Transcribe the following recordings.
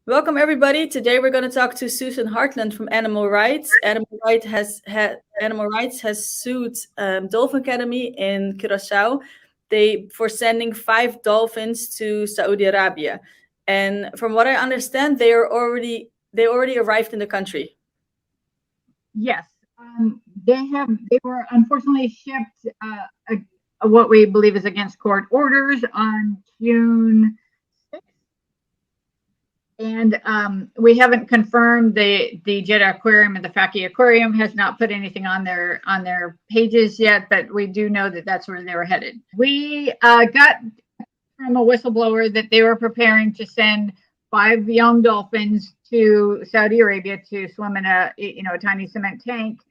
Welcome, everybody. Today we're going to talk to Susan Hartland from Animal Rights. Animal Rights has sued Dolphin Academy in Curaçao for sending 5 dolphins to Saudi Arabia. And from what I understand, they already arrived in the country. Yes, they were unfortunately shipped what we believe is against court orders on June 6th. And we haven't confirmed the Jeddah Aquarium and the Fakieh Aquarium has not put anything on their pages yet, but we do know that that's where they were headed. We got from a whistleblower that they were preparing to send 5 young dolphins to Saudi Arabia to swim in a tiny cement tank.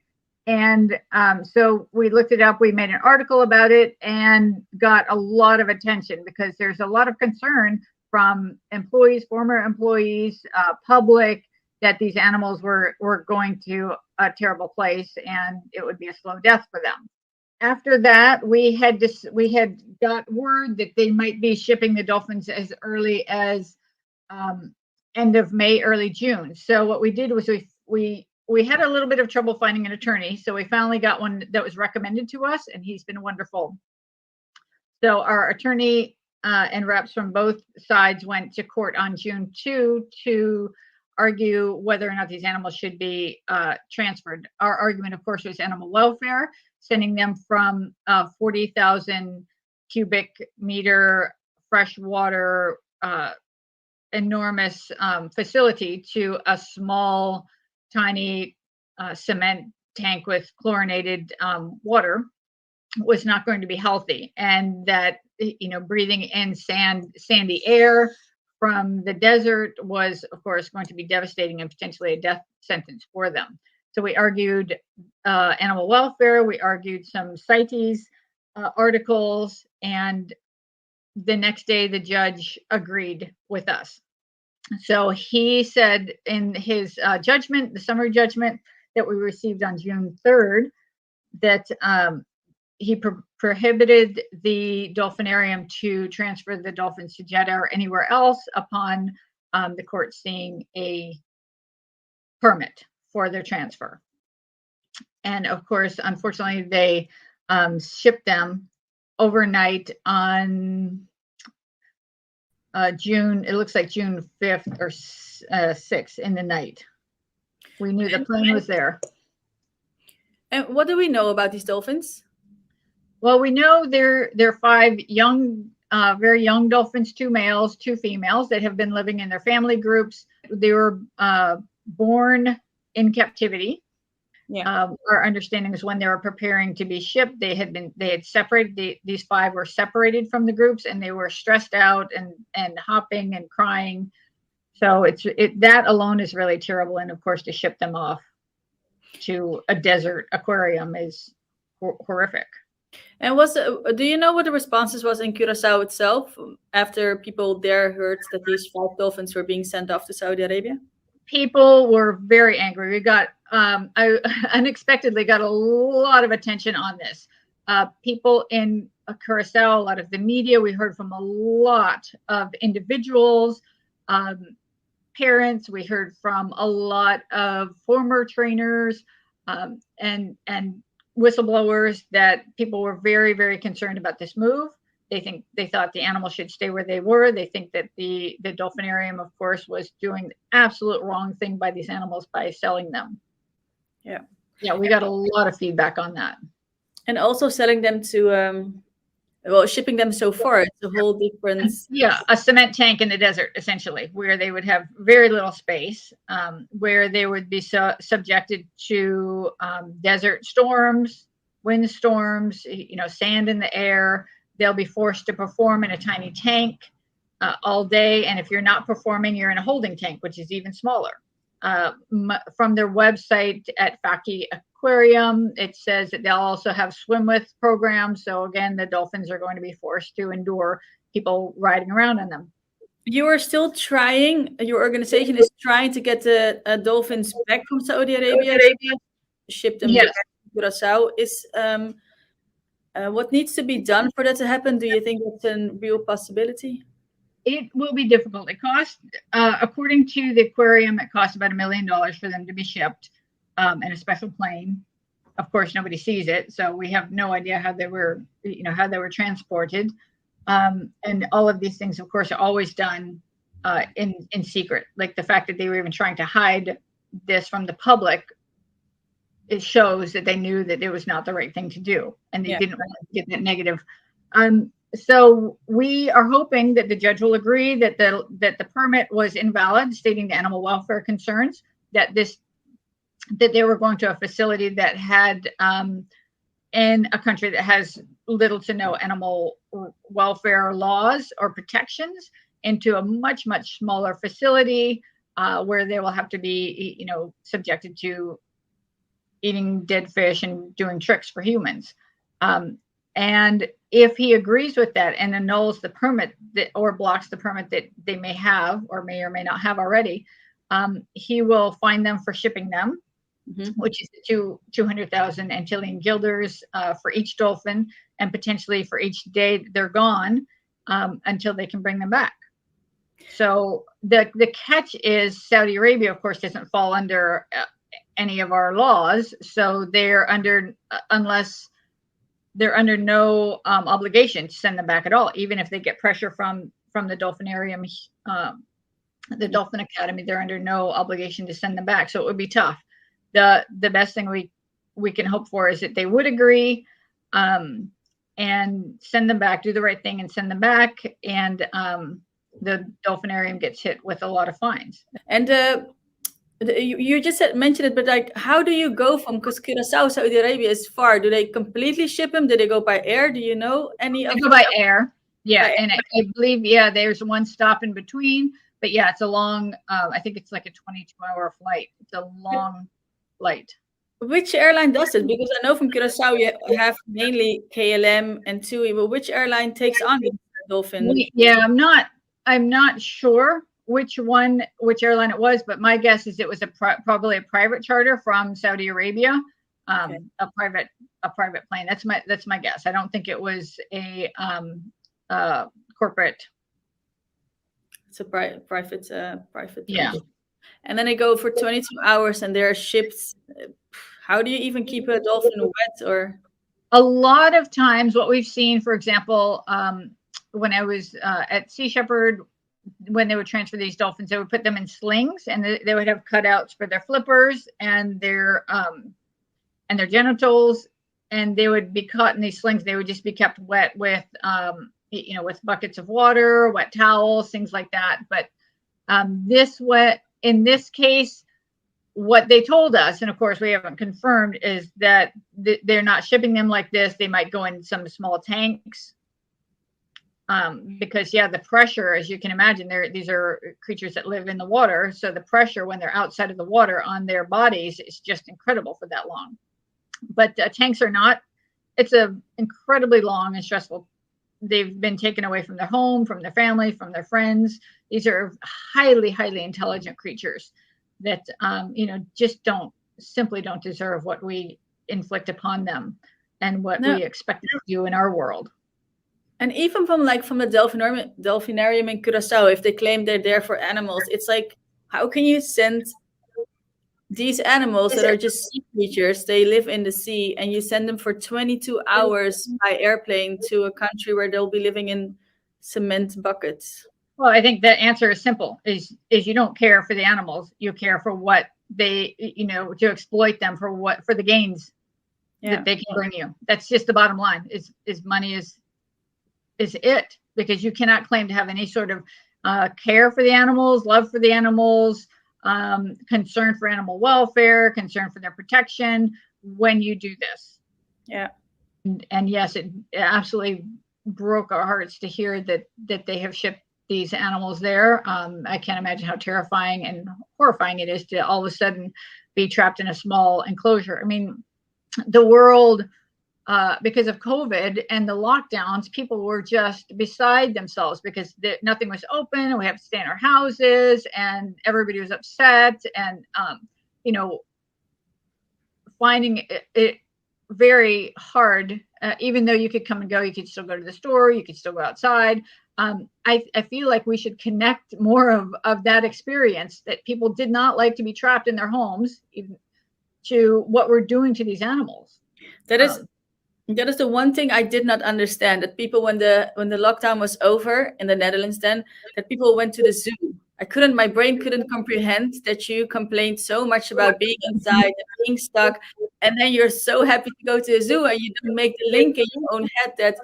And so we looked it up, we made an article about it and got a lot of attention because there's a lot of concern from employees, former employees, public, that these animals were going to a terrible place and it would be a slow death for them. After that, we had got word that they might be shipping the dolphins as early as end of May, early June. So what we did was we had a little bit of trouble finding an attorney. So we finally got one that was recommended to us, and he's been wonderful. So our attorney and reps from both sides went to court on June 2 to argue whether or not these animals should be transferred. Our argument, of course, was animal welfare, sending them from 40,000 cubic meter freshwater enormous facility to a small, tiny cement tank with chlorinated water was not going to be healthy, and that breathing in sandy air from the desert was, of course, going to be devastating and potentially a death sentence for them. So we argued animal welfare, we argued some CITES articles, and the next day the judge agreed with us. So he said in his judgment, the summary judgment that we received on June 3rd, that he prohibited the dolphinarium to transfer the dolphins to Jeddah or anywhere else upon the court seeing a permit for their transfer. And of course, unfortunately, they shipped them overnight on June 5th or 6th in the night. We knew the plane was there. And what do we know about these dolphins? Well, we know they're 5 young, very young dolphins, 2 males, 2 females that have been living in their family groups. They were born in captivity. Yeah. Our understanding is when they were preparing to be shipped, they had separated. These 5 were separated from the groups, and they were stressed out and hopping and crying. So that alone is really terrible. And of course, to ship them off to a desert aquarium is horrific. And do you know what the responses was in Curaçao itself after people there heard that these 5 dolphins were being sent off to Saudi Arabia? People were very angry. We got I unexpectedly got a lot of attention on this. People in Curaçao, a lot of the media, we heard from a lot of individuals, parents. We heard from a lot of former trainers and whistleblowers that people were very, very concerned about this move. They thought the animals should stay where they were. They think that the dolphinarium, of course, was doing the absolute wrong thing by these animals by selling them. Yeah, we got a lot of feedback on that. And also selling them to, shipping them so far. It's a whole different. Yeah, a cement tank in the desert, essentially, where they would have very little space, where they would be subjected to desert storms, windstorms, sand in the air. They'll be forced to perform in a tiny tank all day. And if you're not performing, you're in a holding tank, which is even smaller. From their website at Fakieh Aquarium, it says that they'll also have swim with programs. So again, the dolphins are going to be forced to endure people riding around on them. You are still trying, your organization is trying to get the dolphins back from Saudi Arabia, ship them to Curaçao. What needs to be done for that to happen? Do you think it's a real possibility? It will be difficult. It costs, according to the aquarium, it costs about $1 million for them to be shipped in a special plane. Of course, nobody sees it, so we have no idea how they were, how they were transported. And all of these things, of course, are always done in secret. Like the fact that they were even trying to hide this from the public, it shows that they knew that it was not the right thing to do, and they didn't want to get that negative. So we are hoping that the judge will agree that the permit was invalid, stating the animal welfare concerns, that they were going to a facility that had in a country that has little to no animal welfare laws or protections, into a much, much smaller facility where they will have to be, subjected to eating dead fish and doing tricks for humans. And if he agrees with that and annuls the permit or blocks the permit that they may have or may not have already, he will fine them for shipping them, which is 200,000 Antillean guilders for each dolphin, and potentially for each day they're gone until they can bring them back. So the catch is Saudi Arabia, of course, doesn't fall under any of our laws, so they're under no obligation to send them back at all, even if they get pressure from the dolphinarium, the Dolphin Academy. They're under no obligation to send them back, so it would be tough. The best thing we can hope for is that they would agree and send them back, do the right thing and send them back, and the dolphinarium gets hit with a lot of fines. And you just mentioned it, but like, how do you go from, because Curaçao, Saudi Arabia is far. Do they completely ship them? Do they go by air? Do you know any of them? They go by air. Yeah. By and air. I believe, there's one stop in between, but it's a long, I think it's like a 22-hour flight. It's a long flight. Which airline does it? Because I know from Curaçao you have mainly KLM and TUI, but which airline takes on the dolphin? I'm not sure which airline it was, but my guess is it was probably a private charter from Saudi Arabia, a private plane. That's my guess. I don't think it was a corporate. It's a private. Yeah. And then they go for 22 hours and they're shipped. How do you even keep a dolphin wet? Or a lot of times what we've seen, for example, when I was at Sea Shepherd, when they would transfer these dolphins, they would put them in slings, and they would have cutouts for their flippers and their genitals, and they would be caught in these slings. They would just be kept wet with with buckets of water, wet towels, things like that. But in this case, what they told us, and of course we haven't confirmed, is that they're not shipping them like this. They might go in some small tanks. Because the pressure, as you can imagine, these are creatures that live in the water. So the pressure when they're outside of the water on their bodies is just incredible for that long. But tanks are not. It's a incredibly long and stressful. They've been taken away from their home, from their family, from their friends. These are highly, highly intelligent creatures that just simply don't deserve what we inflict upon them and what we expect to do in our world. And even from the dolphinarium in Curaçao, if they claim they're there for animals, it's like, how can you send these animals that are just sea creatures, they live in the sea, and you send them for 22 hours by airplane to a country where they'll be living in cement buckets? Well, I think the answer is simple, is you don't care for the animals. You care for what they, to exploit them for the gains that they can bring you. That's just the bottom line, is money is it, because you cannot claim to have any sort of care for the animals, love for the animals, concern for animal welfare, concern for their protection when you do this. Yeah. And yes, it absolutely broke our hearts to hear that they have shipped these animals there. I can't imagine how terrifying and horrifying it is to all of a sudden be trapped in a small enclosure. I mean, the world, because of COVID and the lockdowns, people were just beside themselves because nothing was open and we have to stay in our houses, and everybody was upset, and finding it very hard even though you could come and go, you could still go to the store, you could still go outside. I feel like we should connect more of that experience that people did not like to be trapped in their homes, even, to what we're doing to these animals. That is the one thing I did not understand, that people, when the lockdown was over in the Netherlands, then that people went to the zoo. My brain couldn't comprehend that you complained so much about being inside and being stuck, and then you're so happy to go to the zoo, and you don't make the link in your own head that,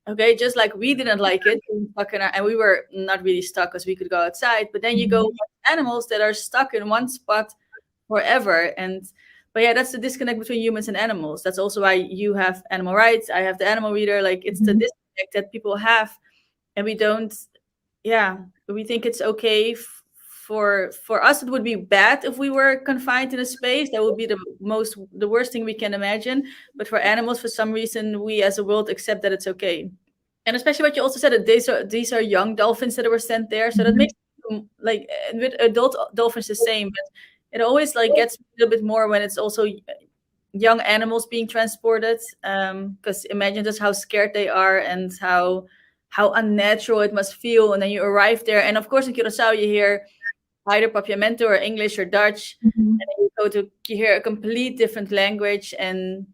okay, just like we didn't like it being stuck and we were not really stuck because we could go outside, but then you go with animals that are stuck in one spot forever. But yeah, that's the disconnect between humans and animals. That's also why you have animal rights, I have the animal reader. Like, it's the disconnect that people have, and we don't. Yeah, we think it's okay for us. It would be bad if we were confined in a space. That would be the worst thing we can imagine. But for animals, for some reason, we as a world accept that it's okay. And especially what you also said, that these are young dolphins that were sent there, so that makes them, like, with adult dolphins the same, but it always like gets a little bit more when it's also young animals being transported, because imagine just how scared they are and how unnatural it must feel. And then you arrive there, and of course in Curaçao you hear either Papiamento or English or Dutch, and then you hear a complete different language. And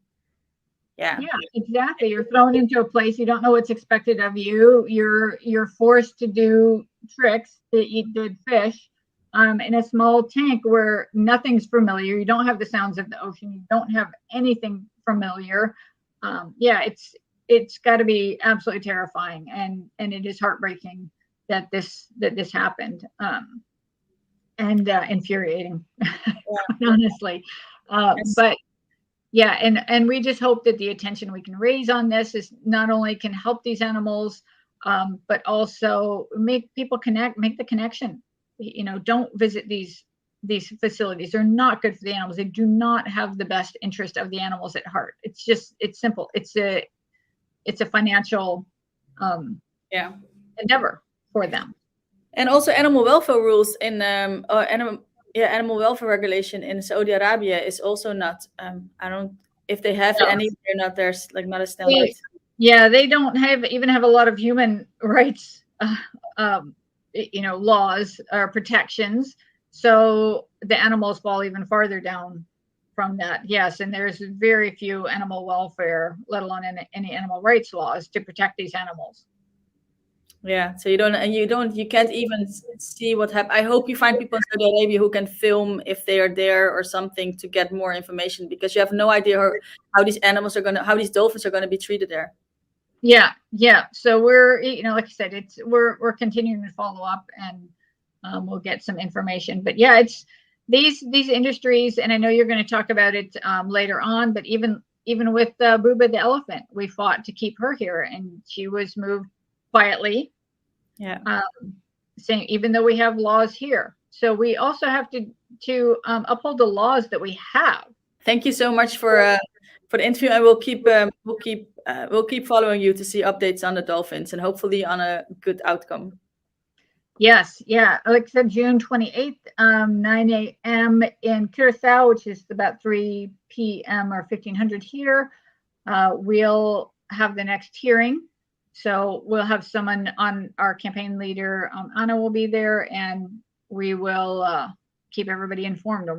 yeah, exactly. You're thrown into a place, you don't know what's expected of you. You're forced to do tricks to eat dead fish in a small tank where nothing's familiar. You don't have the sounds of the ocean. You don't have anything familiar. It's got to be absolutely terrifying, and it is heartbreaking that this happened, and infuriating, honestly. But yeah, and we just hope that the attention we can raise on this is not only can help these animals, but also make people make the connection. Don't visit these facilities. They're not good for the animals. They do not have the best interest of the animals at heart. It's simple. It's a financial endeavor for them. And also animal welfare rules in animal welfare regulation in Saudi Arabia is also not. If they have any, they're not. There's like not a standard. They don't even have a lot of human rights, laws or protections. So the animals fall even farther down from that. Yes, and there's very few animal welfare, let alone any animal rights laws to protect these animals. Yeah, so you can't even see what happened. I hope you find people in Saudi Arabia who can film if they are there or something to get more information, because you have no idea how these dolphins are gonna be treated there. Yeah. So we're, like I said, we're continuing to follow up, and we'll get some information. But yeah, it's these industries, and I know you're going to talk about it later on. But even with Booba the elephant, we fought to keep her here, and she was moved quietly. Yeah. Saying even though we have laws here, so we also have to uphold the laws that we have. Thank you so much for the interview, and we'll keep following you to see updates on the dolphins and hopefully on a good outcome. Yes, yeah. Like I said, June 28th, 9 a.m. in Curaçao, which is about 3 p.m. or 1500 here. We'll have the next hearing. So we'll have someone on, our campaign leader, Anna will be there, and we will keep everybody informed on